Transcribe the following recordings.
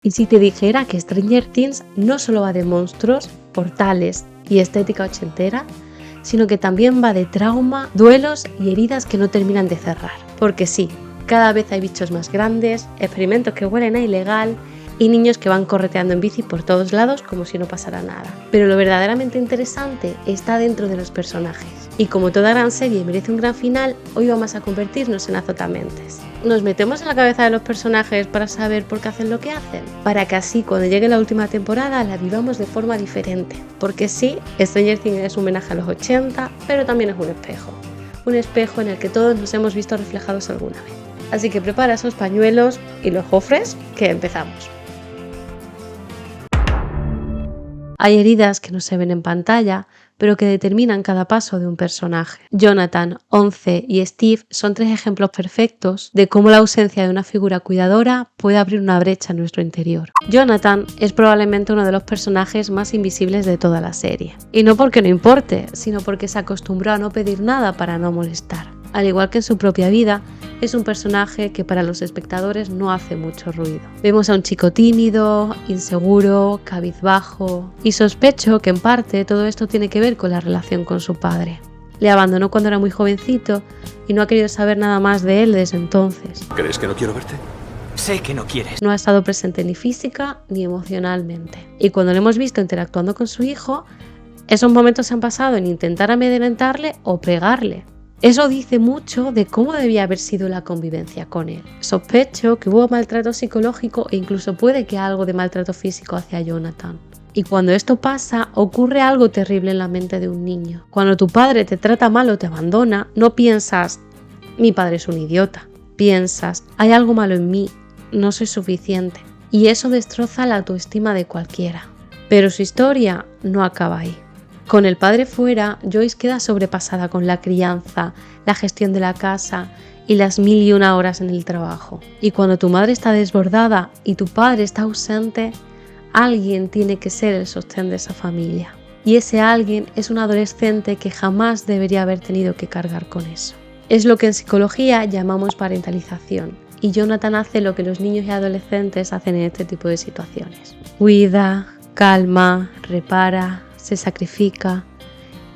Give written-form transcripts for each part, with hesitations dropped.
Y si te dijera que Stranger Things no solo va de monstruos, portales y estética ochentera, sino que también va de trauma, duelos y heridas que no terminan de cerrar. Porque sí, cada vez hay bichos más grandes, experimentos que huelen a ilegal y niños que van correteando en bici por todos lados como si no pasara nada. Pero lo verdaderamente interesante está dentro de los personajes. Y como toda gran serie merece un gran final, hoy vamos a convertirnos en azotamentes. Nos metemos en la cabeza de los personajes para saber por qué hacen lo que hacen, para que así cuando llegue la última temporada la vivamos de forma diferente. Porque sí, Stranger Things es un homenaje a los 80, pero también es un espejo en el que todos nos hemos visto reflejados alguna vez. Así que prepara esos pañuelos y los cofres, que empezamos. Hay heridas que no se ven en pantalla, pero que determinan cada paso de un personaje. Jonathan, Onze y Steve son 3 ejemplos perfectos de cómo la ausencia de una figura cuidadora puede abrir una brecha en nuestro interior. Jonathan es probablemente uno de los personajes más invisibles de toda la serie. Y no porque no importe, sino porque se acostumbró a no pedir nada para no molestar. Al igual que en su propia vida, es un personaje que para los espectadores no hace mucho ruido. Vemos a un chico tímido, inseguro, cabizbajo, y sospecho que en parte todo esto tiene que ver con la relación con su padre. Le abandonó cuando era muy jovencito y no ha querido saber nada más de él desde entonces. ¿Crees que no quiero verte? Sé que no quieres. No ha estado presente ni física ni emocionalmente. Y cuando lo hemos visto interactuando con su hijo, esos momentos se han pasado en intentar amedrentarle o pegarle. Eso dice mucho de cómo debía haber sido la convivencia con él. Sospecho que hubo maltrato psicológico e incluso puede que algo de maltrato físico hacia Jonathan. Y cuando esto pasa, ocurre algo terrible en la mente de un niño. Cuando tu padre te trata mal o te abandona, no piensas, mi padre es un idiota. Piensas, hay algo malo en mí, no soy suficiente. Y eso destroza la autoestima de cualquiera. Pero su historia no acaba ahí. Con el padre fuera, Joyce queda sobrepasada con la crianza, la gestión de la casa y las 1001 horas en el trabajo. Y cuando tu madre está desbordada y tu padre está ausente, alguien tiene que ser el sostén de esa familia. Y ese alguien es un adolescente que jamás debería haber tenido que cargar con eso. Es lo que en psicología llamamos parentalización. Y Jonathan hace lo que los niños y adolescentes hacen en este tipo de situaciones. Cuida, calma, repara, se sacrifica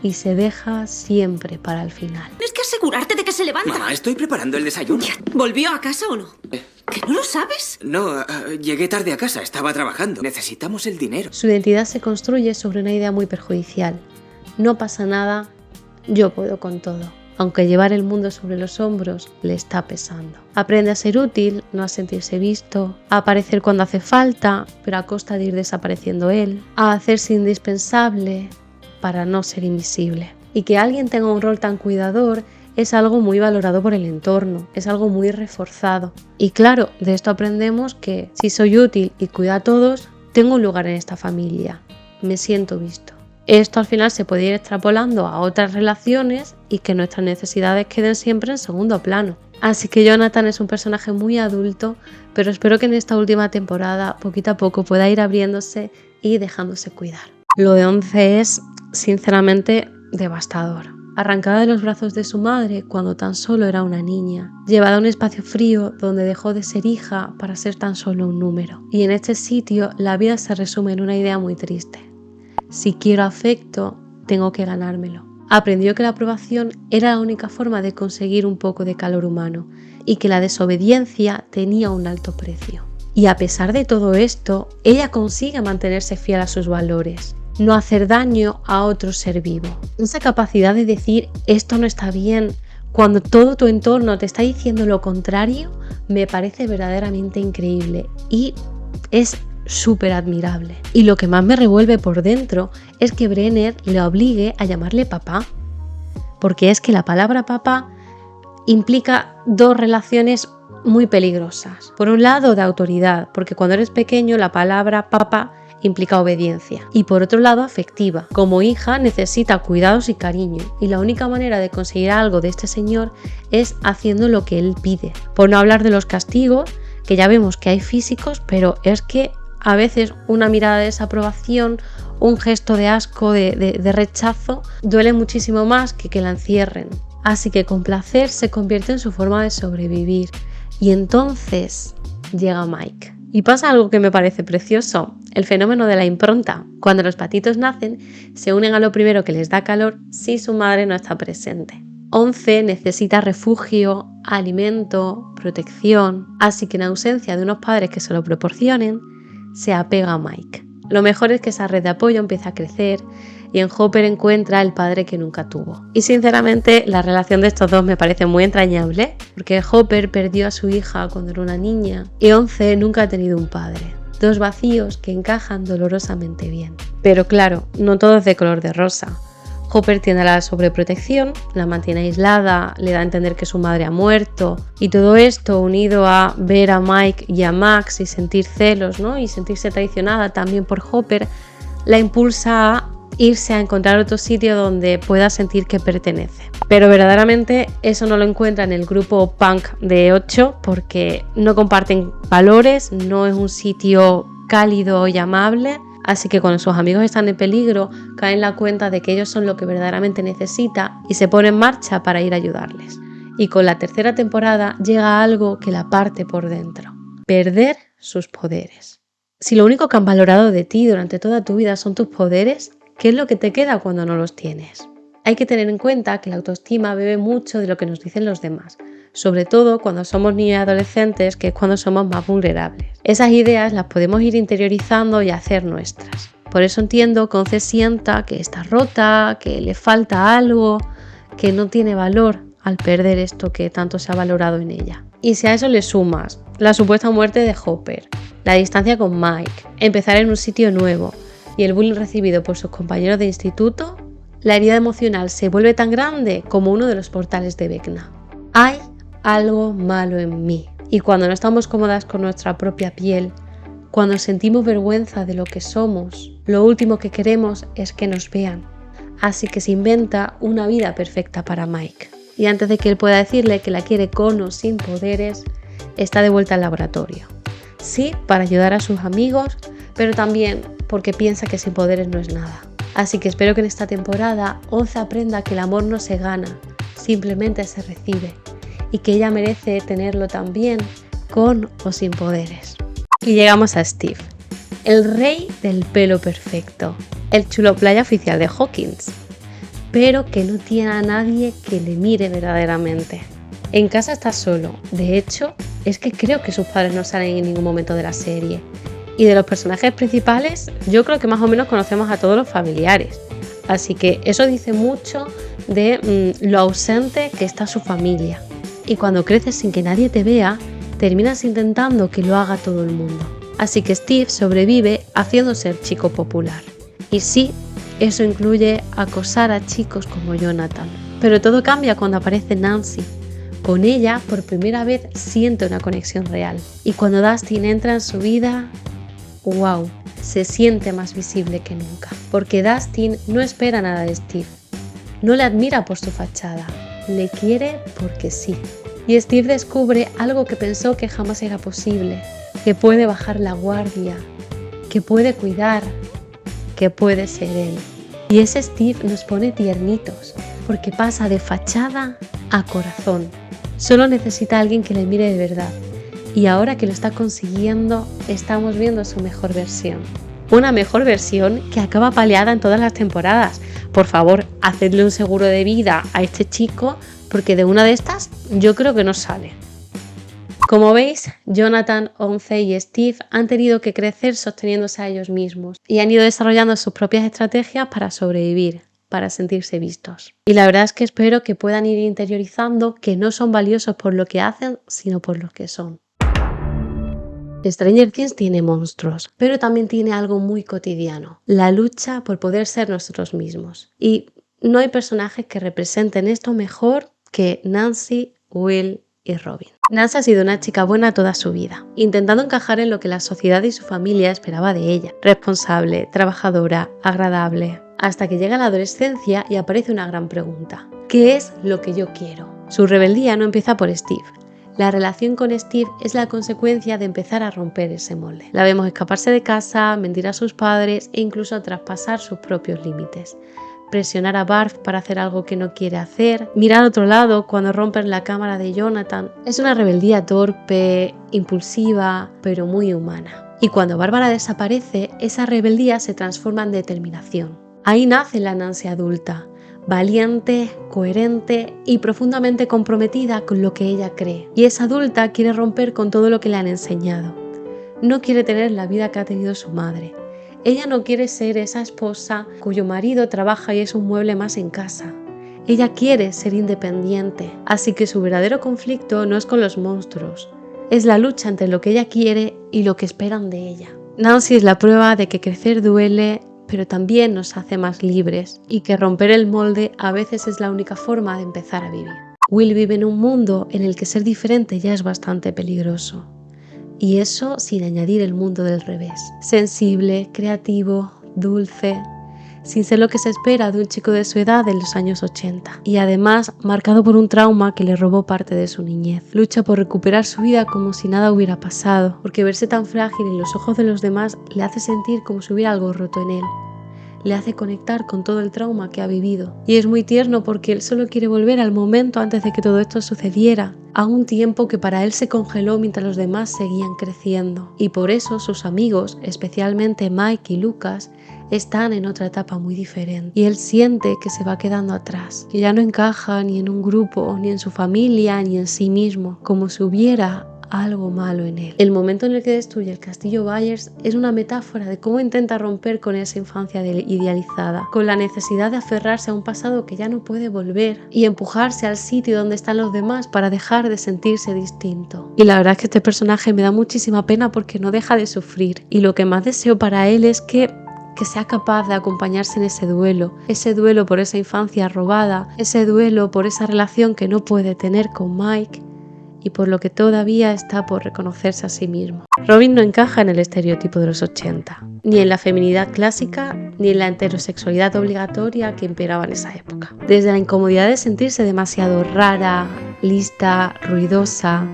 y se deja siempre para el final. Tienes que asegurarte de que se levanta. Mamá, estoy preparando el desayuno. ¿Volvió a casa o no? ¿Que no lo sabes? No, llegué tarde a casa, estaba trabajando. Necesitamos el dinero. Su identidad se construye sobre una idea muy perjudicial. No pasa nada, yo puedo con todo. Aunque llevar el mundo sobre los hombros le está pesando. Aprende a ser útil, no a sentirse visto, a aparecer cuando hace falta, pero a costa de ir desapareciendo él, a hacerse indispensable para no ser invisible. Y que alguien tenga un rol tan cuidador es algo muy valorado por el entorno, es algo muy reforzado. Y claro, de esto aprendemos que si soy útil y cuido a todos, tengo un lugar en esta familia, me siento visto. Esto al final se puede ir extrapolando a otras relaciones y que nuestras necesidades queden siempre en segundo plano. Así que Jonathan es un personaje muy adulto, pero espero que en esta última temporada poquito a poco pueda ir abriéndose y dejándose cuidar. Lo de Onze es, sinceramente, devastador. Arrancada de los brazos de su madre cuando tan solo era una niña, llevada a un espacio frío donde dejó de ser hija para ser tan solo un número. Y en este sitio la vida se resume en una idea muy triste. Si quiero afecto, tengo que ganármelo. Aprendió que la aprobación era la única forma de conseguir un poco de calor humano y que la desobediencia tenía un alto precio. Y a pesar de todo esto, ella consigue mantenerse fiel a sus valores, no hacer daño a otro ser vivo. Esa capacidad de decir esto no está bien cuando todo tu entorno te está diciendo lo contrario, me parece verdaderamente increíble y es súper admirable. Y lo que más me revuelve por dentro es que Brenner le obligue a llamarle papá, porque es que la palabra papá implica 2 relaciones muy peligrosas. Por un lado, de autoridad, porque cuando eres pequeño la palabra papá implica obediencia, y por otro lado afectiva. Como hija necesita cuidados y cariño, y la única manera de conseguir algo de este señor es haciendo lo que él pide. Por no hablar de los castigos, que ya vemos que hay físicos, pero es que a veces una mirada de desaprobación, un gesto de asco, de rechazo, duele muchísimo más que la encierren. Así que complacer se convierte en su forma de sobrevivir. Y entonces llega Mike. Y pasa algo que me parece precioso, el fenómeno de la impronta. Cuando los patitos nacen, se unen a lo primero que les da calor si su madre no está presente. 11 necesita refugio, alimento, protección, así que en ausencia de unos padres que se lo proporcionen, se apega a Mike. Lo mejor es que esa red de apoyo empieza a crecer y en Hopper encuentra el padre que nunca tuvo. Y sinceramente la relación de estos dos me parece muy entrañable, porque Hopper perdió a su hija cuando era una niña y 11 nunca ha tenido un padre. Dos vacíos que encajan dolorosamente bien. Pero claro, no todo es de color de rosa. Hopper tiene la sobreprotección, la mantiene aislada, le da a entender que su madre ha muerto y todo esto unido a ver a Mike y a Max y sentir celos, ¿no? Y sentirse traicionada también por Hopper, la impulsa a irse a encontrar otro sitio donde pueda sentir que pertenece. Pero verdaderamente eso no lo encuentra en el grupo punk de 8 porque no comparten valores, no es un sitio cálido y amable. Así que cuando sus amigos están en peligro, cae en la cuenta de que ellos son lo que verdaderamente necesita y se pone en marcha para ir a ayudarles. Y con la tercera temporada llega algo que la parte por dentro: perder sus poderes. Si lo único que han valorado de ti durante toda tu vida son tus poderes, ¿qué es lo que te queda cuando no los tienes? Hay que tener en cuenta que la autoestima bebe mucho de lo que nos dicen los demás, sobre todo cuando somos niños y adolescentes, que es cuando somos más vulnerables. Esas ideas las podemos ir interiorizando y hacer nuestras. Por eso entiendo que 11 sienta que está rota, que le falta algo, que no tiene valor al perder esto que tanto se ha valorado en ella. Y si a eso le sumas la supuesta muerte de Hopper, la distancia con Mike, empezar en un sitio nuevo y el bullying recibido por sus compañeros de instituto, la herida emocional se vuelve tan grande como uno de los portales de Vecna. Hay algo malo en mí. Y cuando no estamos cómodas con nuestra propia piel, cuando sentimos vergüenza de lo que somos, lo último que queremos es que nos vean. Así que se inventa una vida perfecta para Mike. Y antes de que él pueda decirle que la quiere con o sin poderes, está de vuelta al laboratorio. Sí, para ayudar a sus amigos, pero también porque piensa que sin poderes no es nada. Así que espero que en esta temporada 11 aprenda que el amor no se gana, simplemente se recibe. Y que ella merece tenerlo también, con o sin poderes. Y llegamos a Steve, el rey del pelo perfecto, el chulo playa oficial de Hawkins, pero que no tiene a nadie que le mire verdaderamente. En casa está solo, de hecho, es que creo que sus padres no salen en ningún momento de la serie. Y de los personajes principales, yo creo que más o menos conocemos a todos los familiares. Así que eso dice mucho de lo ausente que está su familia. Y cuando creces sin que nadie te vea, terminas intentando que lo haga todo el mundo. Así que Steve sobrevive haciéndose el chico popular. Y sí, eso incluye acosar a chicos como Jonathan. Pero todo cambia cuando aparece Nancy. Con ella, por primera vez, siente una conexión real. Y cuando Dustin entra en su vida, ¡wow!, se siente más visible que nunca. Porque Dustin no espera nada de Steve. No le admira por su fachada. Le quiere porque sí. Y Steve descubre algo que pensó que jamás era posible, que puede bajar la guardia, que puede cuidar, que puede ser él. Y ese Steve nos pone tiernitos, porque pasa de fachada a corazón. Solo necesita a alguien que le mire de verdad. Y ahora que lo está consiguiendo, estamos viendo su mejor versión. Una mejor versión que acaba paliada en todas las temporadas. Por favor, hacedle un seguro de vida a este chico, porque de una de estas yo creo que no sale. Como veis, Jonathan, 11 y Steve han tenido que crecer sosteniéndose a ellos mismos y han ido desarrollando sus propias estrategias para sobrevivir, para sentirse vistos. Y la verdad es que espero que puedan ir interiorizando que no son valiosos por lo que hacen, sino por lo que son. Stranger Things tiene monstruos, pero también tiene algo muy cotidiano, la lucha por poder ser nosotros mismos. Y no hay personajes que representen esto mejor que Nancy, Will y Robin. Nancy ha sido una chica buena toda su vida, intentando encajar en lo que la sociedad y su familia esperaba de ella. Responsable, trabajadora, agradable. Hasta que llega la adolescencia y aparece una gran pregunta: ¿qué es lo que yo quiero? Su rebeldía no empieza por Steve. La relación con Steve es la consecuencia de empezar a romper ese molde. La vemos escaparse de casa, mentir a sus padres e incluso traspasar sus propios límites. presionar a Barb para hacer algo que no quiere hacer, mirar a otro lado cuando rompen la cámara de Jonathan. Es una rebeldía torpe, impulsiva, pero muy humana. Y cuando Bárbara desaparece, esa rebeldía se transforma en determinación. Ahí nace la Nancy adulta, valiente, coherente y profundamente comprometida con lo que ella cree. Y esa adulta quiere romper con todo lo que le han enseñado. No quiere tener la vida que ha tenido su madre. Ella no quiere ser esa esposa cuyo marido trabaja y es un mueble más en casa. Ella quiere ser independiente, así que su verdadero conflicto no es con los monstruos, es la lucha entre lo que ella quiere y lo que esperan de ella. Nancy es la prueba de que crecer duele, pero también nos hace más libres y que romper el molde a veces es la única forma de empezar a vivir. Will vive en un mundo en el que ser diferente ya es bastante peligroso. Y eso sin añadir el mundo del revés. Sensible, creativo, dulce, sin ser lo que se espera de un chico de su edad en los años 80. Y además marcado por un trauma que le robó parte de su niñez. Lucha por recuperar su vida como si nada hubiera pasado, porque verse tan frágil en los ojos de los demás le hace sentir como si hubiera algo roto en él. Le hace conectar con todo el trauma que ha vivido. Y es muy tierno porque él solo quiere volver al momento antes de que todo esto sucediera, a un tiempo que para él se congeló mientras los demás seguían creciendo. Y por eso sus amigos, especialmente Mike y Lucas, están en otra etapa muy diferente. Y él siente que se va quedando atrás, que ya no encaja ni en un grupo, ni en su familia, ni en sí mismo, como si hubiera algo malo en él. El momento en el que destruye el castillo Byers es una metáfora de cómo intenta romper con esa infancia idealizada, con la necesidad de aferrarse a un pasado que ya no puede volver y empujarse al sitio donde están los demás para dejar de sentirse distinto. Y la verdad es que este personaje me da muchísima pena porque no deja de sufrir, y lo que más deseo para él es que sea capaz de acompañarse en ese duelo por esa infancia robada, ese duelo por esa relación que no puede tener con Mike y por lo que todavía está por reconocerse a sí mismo. Robin no encaja en el estereotipo de los 80, ni en la feminidad clásica, ni en la heterosexualidad obligatoria que imperaba en esa época. Desde la incomodidad de sentirse demasiado rara, lista, ruidosa,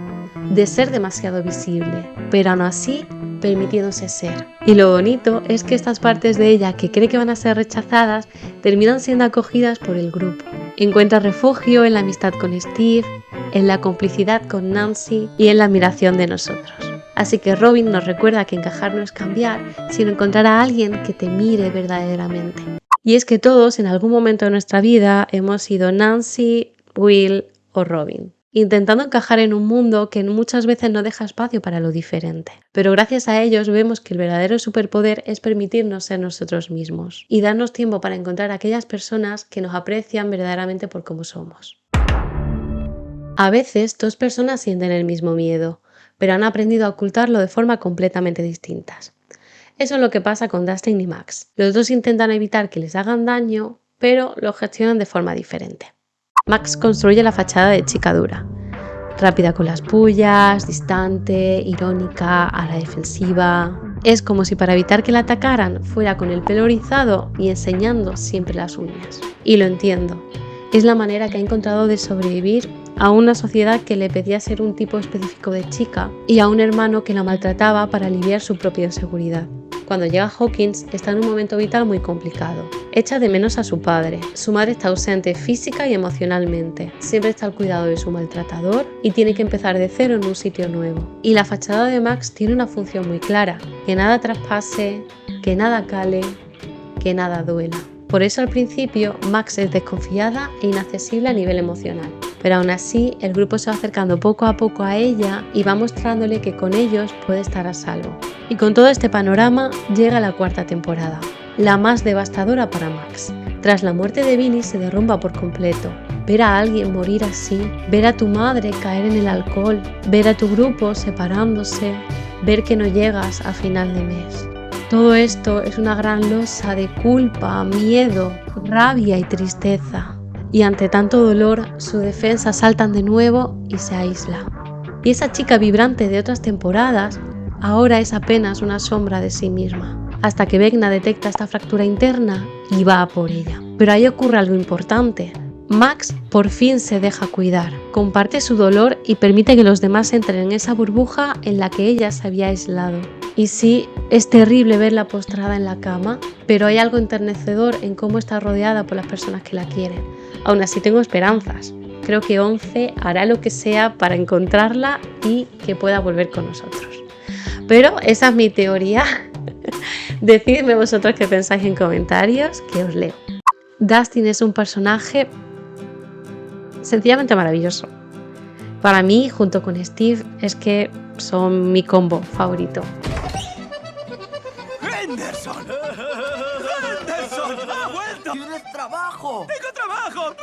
de ser demasiado visible, pero aún así permitiéndose ser. Y lo bonito es que estas partes de ella que cree que van a ser rechazadas terminan siendo acogidas por el grupo. Encuentra refugio en la amistad con Steve, en la complicidad con Nancy y en la admiración de nosotros. Así que Robin nos recuerda que encajar no es cambiar, sino encontrar a alguien que te mire verdaderamente. Y es que todos en algún momento de nuestra vida hemos sido Nancy, Will o Robin, intentando encajar en un mundo que muchas veces no deja espacio para lo diferente. Pero gracias a ellos vemos que el verdadero superpoder es permitirnos ser nosotros mismos y darnos tiempo para encontrar a aquellas personas que nos aprecian verdaderamente por cómo somos. A veces dos personas sienten el mismo miedo, pero han aprendido a ocultarlo de forma completamente distintas. Eso es lo que pasa con Dustin y Max. Los dos intentan evitar que les hagan daño, pero lo gestionan de forma diferente. Max construye la fachada de chica dura, rápida con las pullas, distante, irónica, a la defensiva. Es como si para evitar que la atacaran fuera con el pelo rizado y enseñando siempre las uñas. Y lo entiendo, es la manera que ha encontrado de sobrevivir a una sociedad que le pedía ser un tipo específico de chica y a un hermano que la maltrataba para aliviar su propia inseguridad. Cuando llega Hawkins está en un momento vital muy complicado. Echa de menos a su padre. Su madre está ausente física y emocionalmente. Siempre está al cuidado de su maltratador y tiene que empezar de cero en un sitio nuevo. Y la fachada de Max tiene una función muy clara: que nada traspase, que nada cale, que nada duela. Por eso al principio Max es desconfiada e inaccesible a nivel emocional. Pero aún así el grupo se va acercando poco a poco a ella y va mostrándole que con ellos puede estar a salvo. Y con todo este panorama llega la cuarta temporada, la más devastadora para Max. Tras la muerte de Vinny se derrumba por completo. Ver a alguien morir así, ver a tu madre caer en el alcohol, ver a tu grupo separándose, ver que no llegas a final de mes. Todo esto es una gran losa de culpa, miedo, rabia y tristeza. Y ante tanto dolor, sus defensas saltan de nuevo y se aísla. Y esa chica vibrante de otras temporadas ahora es apenas una sombra de sí misma, hasta que Vecna detecta esta fractura interna y va a por ella. Pero ahí ocurre algo importante. Max por fin se deja cuidar, comparte su dolor y permite que los demás entren en esa burbuja en la que ella se había aislado. Y sí, es terrible verla postrada en la cama, pero hay algo enternecedor en cómo está rodeada por las personas que la quieren. Aún así tengo esperanzas. Creo que 11 hará lo que sea para encontrarla y que pueda volver con nosotros. Pero esa es mi teoría. Decidme vosotros qué pensáis en comentarios, que os leo. Dustin es un personaje sencillamente maravilloso. Para mí, junto con Steve, es que son mi combo favorito. ¡Henderson! ¡Henderson! ¡Ha vuelto! ¡Tienes trabajo! ¡Tengo trabajo!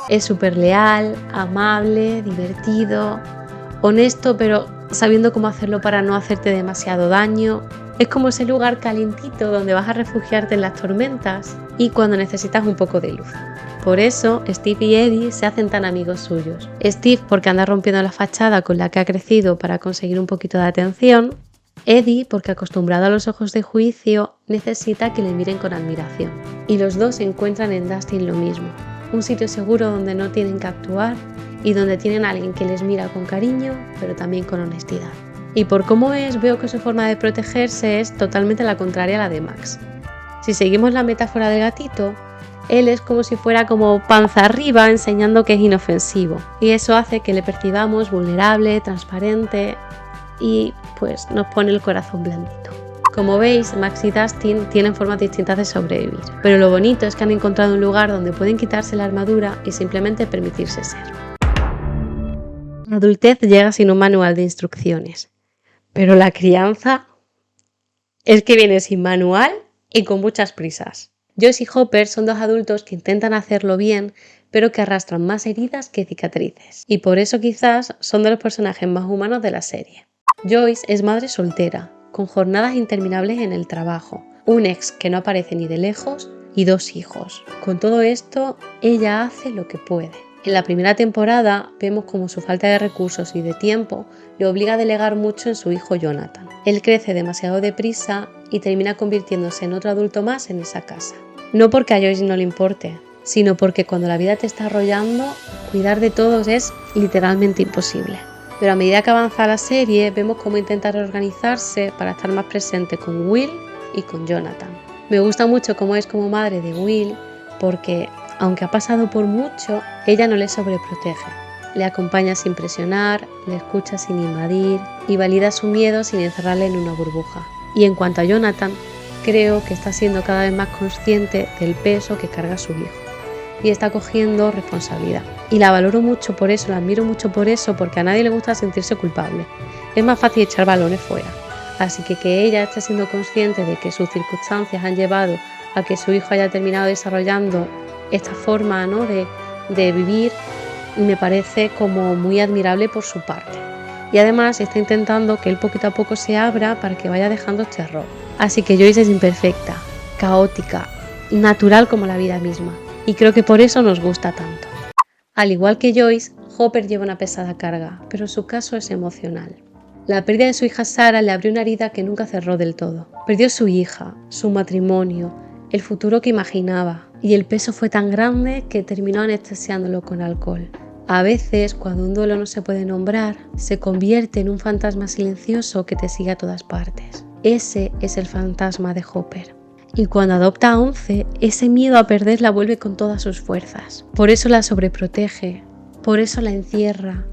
Es súper leal, amable, divertido, honesto, pero sabiendo cómo hacerlo para no hacerte demasiado daño. Es como ese lugar calentito donde vas a refugiarte en las tormentas y cuando necesitas un poco de luz. Por eso, Steve y Eddie se hacen tan amigos suyos. Steve porque anda rompiendo la fachada con la que ha crecido para conseguir un poquito de atención. Eddie porque acostumbrado a los ojos de juicio necesita que le miren con admiración. Y los dos encuentran en Dustin lo mismo. Un sitio seguro donde no tienen que actuar y donde tienen a alguien que les mira con cariño, pero también con honestidad. Y por cómo es, veo que su forma de protegerse es totalmente la contraria a la de Max. Si seguimos la metáfora del gatito, él es como si fuera como panza arriba enseñando que es inofensivo. Y eso hace que le percibamos vulnerable, transparente y pues nos pone el corazón blandito. Como veis, Max y Dustin tienen formas distintas de sobrevivir, pero lo bonito es que han encontrado un lugar donde pueden quitarse la armadura y simplemente permitirse ser. La adultez llega sin un manual de instrucciones, pero la crianza es que viene sin manual y con muchas prisas. Joyce y Hopper son dos adultos que intentan hacerlo bien, pero que arrastran más heridas que cicatrices, y por eso quizás son de los personajes más humanos de la serie. Joyce es madre soltera, con jornadas interminables en el trabajo, un ex que no aparece ni de lejos y 2 hijos. Con todo esto, ella hace lo que puede. En la primera temporada vemos como su falta de recursos y de tiempo le obliga a delegar mucho en su hijo Jonathan. Él crece demasiado deprisa y termina convirtiéndose en otro adulto más en esa casa. No porque a Joyce no le importe, sino porque cuando la vida te está arrollando, cuidar de todos es literalmente imposible. Pero a medida que avanza la serie, vemos cómo intenta reorganizarse para estar más presente con Will y con Jonathan. Me gusta mucho cómo es como madre de Will, porque aunque ha pasado por mucho, ella no le sobreprotege. Le acompaña sin presionar, le escucha sin invadir y valida su miedo sin encerrarle en una burbuja. Y en cuanto a Jonathan, creo que está siendo cada vez más consciente del peso que carga su hijo y está cogiendo responsabilidad. Y la valoro mucho por eso, la admiro mucho por eso, porque a nadie le gusta sentirse culpable. Es más fácil echar balones fuera. Así que ella esté siendo consciente de que sus circunstancias han llevado a que su hijo haya terminado desarrollando esta forma, ¿no?, de vivir, me parece como muy admirable por su parte. Y además está intentando que él poquito a poco se abra para que vaya dejando este error. Así que Joyce es imperfecta, caótica, natural como la vida misma. Y creo que por eso nos gusta tanto. Al igual que Joyce, Hopper lleva una pesada carga, pero su caso es emocional. La pérdida de su hija Sarah le abrió una herida que nunca cerró del todo. Perdió su hija, su matrimonio, el futuro que imaginaba, y el peso fue tan grande que terminó anestesiándolo con alcohol. A veces, cuando un duelo no se puede nombrar, se convierte en un fantasma silencioso que te sigue a todas partes. Ese es el fantasma de Hopper. Y cuando adopta a 11, ese miedo a perderla vuelve con todas sus fuerzas. Por eso la sobreprotege, por eso la encierra,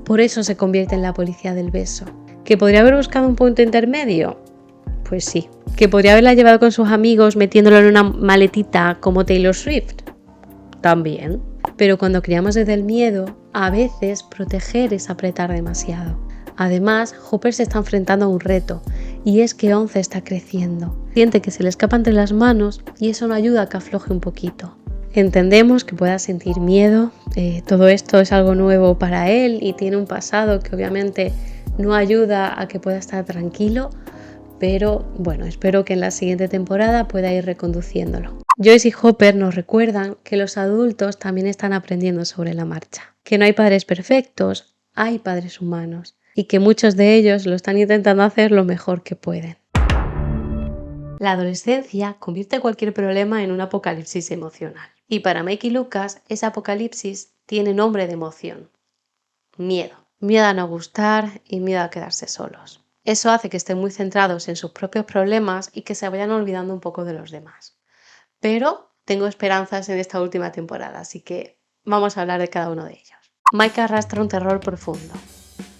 por eso se convierte en la policía del beso. ¿Que podría haber buscado un punto intermedio? Pues sí. ¿Que podría haberla llevado con sus amigos metiéndolo en una maletita como Taylor Swift? También. Pero cuando criamos desde el miedo, a veces proteger es apretar demasiado. Además, Hopper se está enfrentando a un reto, y es que 11 está creciendo. Siente que se le escapa entre las manos y eso no ayuda a que afloje un poquito. Entendemos que pueda sentir miedo, todo esto es algo nuevo para él y tiene un pasado que obviamente no ayuda a que pueda estar tranquilo, pero bueno, espero que en la siguiente temporada pueda ir reconduciéndolo. Joyce y Hopper nos recuerdan que los adultos también están aprendiendo sobre la marcha, que no hay padres perfectos, hay padres humanos, y que muchos de ellos lo están intentando hacer lo mejor que pueden. La adolescencia convierte cualquier problema en un apocalipsis emocional. Y para Mike y Lucas, ese apocalipsis tiene nombre de emoción: miedo. miedo a no gustar y miedo a quedarse solos. Eso hace que estén muy centrados en sus propios problemas y que se vayan olvidando un poco de los demás. Pero tengo esperanzas en esta última temporada, así que vamos a hablar de cada uno de ellos. Mike arrastra un terror profundo,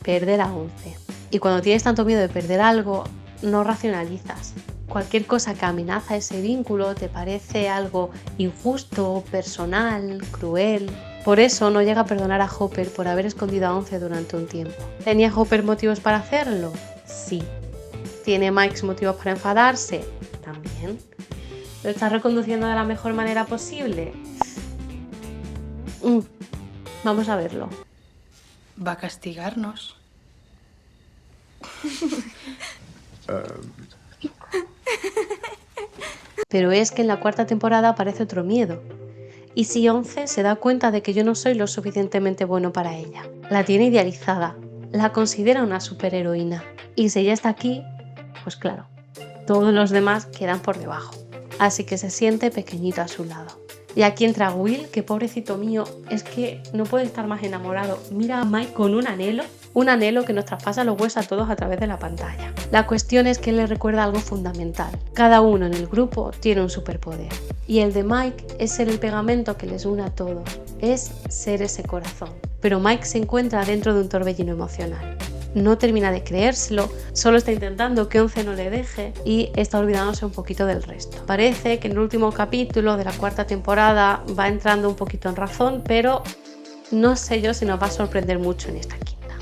perder a 11. Y cuando tienes tanto miedo de perder algo, no racionalizas. Cualquier cosa que amenaza ese vínculo te parece algo injusto, personal, cruel. Por eso no llega a perdonar a Hopper por haber escondido a 11 durante un tiempo. ¿Tenía Hopper motivos para hacerlo? Sí. ¿Tiene Mike motivos para enfadarse? También. ¿Lo está reconduciendo de la mejor manera posible? Vamos a verlo. ¿Va a castigarnos? Pero es que en la cuarta temporada aparece otro miedo. Y si 11 se da cuenta de que yo no soy lo suficientemente bueno para ella. La tiene idealizada, la considera una superheroína. Y si ella está aquí, pues claro, todos los demás quedan por debajo. Así que se siente pequeñito a su lado. Y aquí entra Will, que pobrecito mío, es que no puede estar más enamorado. Mira a Mike con un anhelo que nos traspasa los huesos a todos a través de la pantalla. La cuestión es que él le recuerda algo fundamental. Cada uno en el grupo tiene un superpoder. Y el de Mike es ser el pegamento que les une a todos. Es ser ese corazón. Pero Mike se encuentra dentro de un torbellino emocional. No termina de creérselo, solo está intentando que 11 no le deje y está olvidándose un poquito del resto. Parece que en el último capítulo de la cuarta temporada va entrando un poquito en razón, pero no sé yo si nos va a sorprender mucho en esta quinta.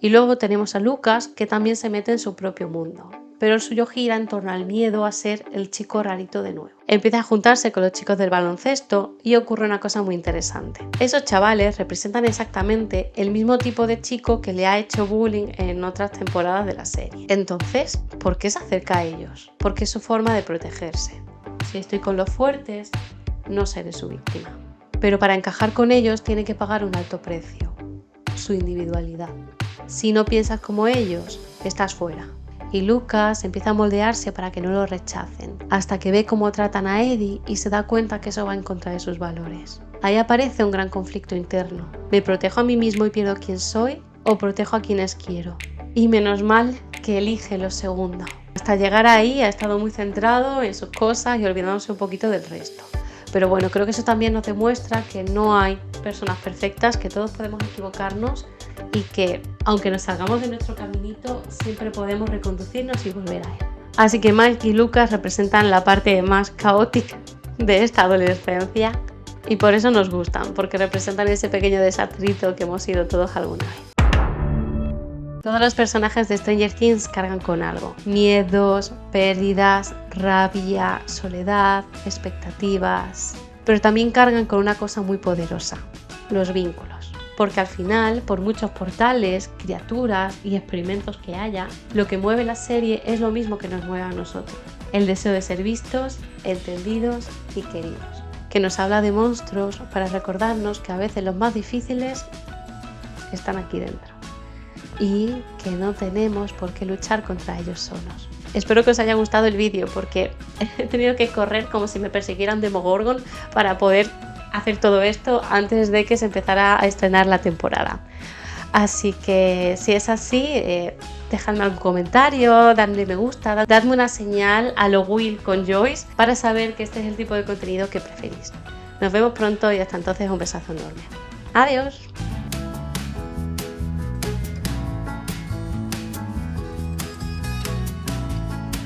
Y luego tenemos a Lucas, que también se mete en su propio mundo, pero el suyo gira en torno al miedo a ser el chico rarito de nuevo. Empieza a juntarse con los chicos del baloncesto y ocurre una cosa muy interesante. Esos chavales representan exactamente el mismo tipo de chico que le ha hecho bullying en otras temporadas de la serie. Entonces, ¿por qué se acerca a ellos? Porque es su forma de protegerse. Si estoy con los fuertes, no seré su víctima. Pero para encajar con ellos tiene que pagar un alto precio, su individualidad. Si no piensas como ellos, estás fuera. Y Lucas empieza a moldearse para que no lo rechacen, hasta que ve cómo tratan a Eddie y se da cuenta que eso va en contra de sus valores. Ahí aparece un gran conflicto interno. ¿Me protejo a mí mismo y pierdo quién soy? ¿O protejo a quienes quiero? Y menos mal que elige lo segundo. Hasta llegar ahí ha estado muy centrado en sus cosas y olvidándose un poquito del resto. Pero bueno, creo que eso también nos demuestra que no hay personas perfectas, que todos podemos equivocarnos y que, aunque nos salgamos de nuestro caminito, siempre podemos reconducirnos y volver a él. Así que Mike y Lucas representan la parte más caótica de esta adolescencia y por eso nos gustan, porque representan ese pequeño desatrito que hemos sido todos alguna vez. Todos los personajes de Stranger Things cargan con algo: miedos, pérdidas, rabia, soledad, expectativas. Pero también cargan con una cosa muy poderosa: los vínculos. Porque al final, por muchos portales, criaturas y experimentos que haya, lo que mueve la serie es lo mismo que nos mueve a nosotros: el deseo de ser vistos, entendidos y queridos. Que nos habla de monstruos para recordarnos que a veces los más difíciles están aquí dentro y que no tenemos por qué luchar contra ellos solos. Espero que os haya gustado el vídeo, porque he tenido que correr como si me persiguiera un Demogorgon para poder hacer todo esto antes de que se empezara a estrenar la temporada. Así que si es así, dejadme algún comentario, dadme me gusta, dadme una señal a lo Will con Joyce para saber que este es el tipo de contenido que preferís. Nos vemos pronto y hasta entonces un besazo enorme. Adiós.